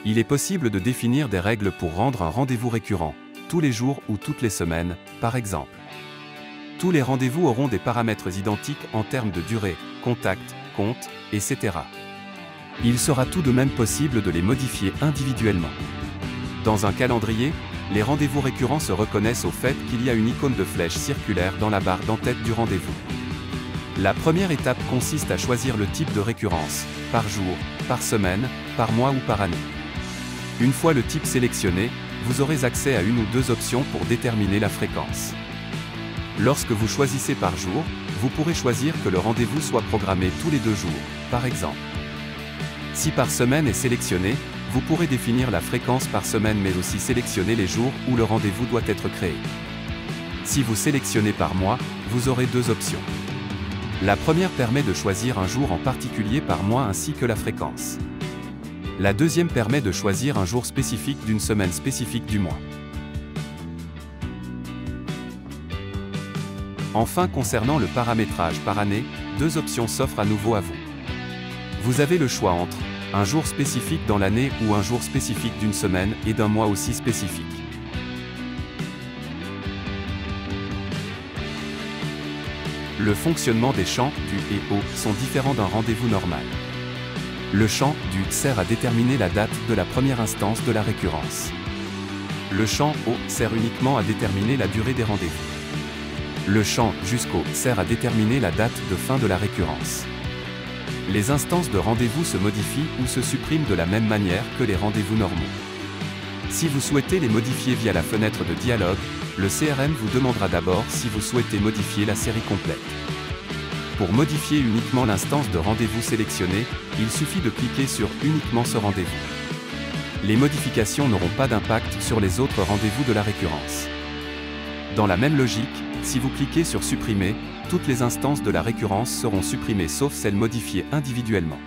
Il est possible de définir des règles pour rendre un rendez-vous récurrent, tous les jours ou toutes les semaines, par exemple. Tous les rendez-vous auront des paramètres identiques en termes de durée, contact, compte, etc. Il sera tout de même possible de les modifier individuellement. Dans un calendrier, les rendez-vous récurrents se reconnaissent au fait qu'il y a une icône de flèche circulaire dans la barre d'en-tête du rendez-vous. La première étape consiste à choisir le type de récurrence, par jour, par semaine, par mois ou par année. Une fois le type sélectionné, vous aurez accès à une ou deux options pour déterminer la fréquence. Lorsque vous choisissez par jour, vous pourrez choisir que le rendez-vous soit programmé tous les 2 jours, par exemple. Si par semaine est sélectionné, vous pourrez définir la fréquence par semaine mais aussi sélectionner les jours où le rendez-vous doit être créé. Si vous sélectionnez par mois, vous aurez 2 options. La première permet de choisir un jour en particulier par mois ainsi que la fréquence. La deuxième permet de choisir un jour spécifique d'une semaine spécifique du mois. Enfin, concernant le paramétrage par année, 2 options s'offrent à nouveau à vous. Vous avez le choix entre un jour spécifique dans l'année ou un jour spécifique d'une semaine et d'un mois aussi spécifique. Le fonctionnement des champs du et au sont différents d'un rendez-vous normal. Le champ du sert à déterminer la date de la première instance de la récurrence. Le champ au sert uniquement à déterminer la durée des rendez-vous. Le champ jusqu'au sert à déterminer la date de fin de la récurrence. Les instances de rendez-vous se modifient ou se suppriment de la même manière que les rendez-vous normaux. Si vous souhaitez les modifier via la fenêtre de dialogue, le CRM vous demandera d'abord si vous souhaitez modifier la série complète. Pour modifier uniquement l'instance de rendez-vous sélectionnée, il suffit de cliquer sur « Uniquement ce rendez-vous ». Les modifications n'auront pas d'impact sur les autres rendez-vous de la récurrence. Dans la même logique, si vous cliquez sur « Supprimer », toutes les instances de la récurrence seront supprimées sauf celles modifiées individuellement.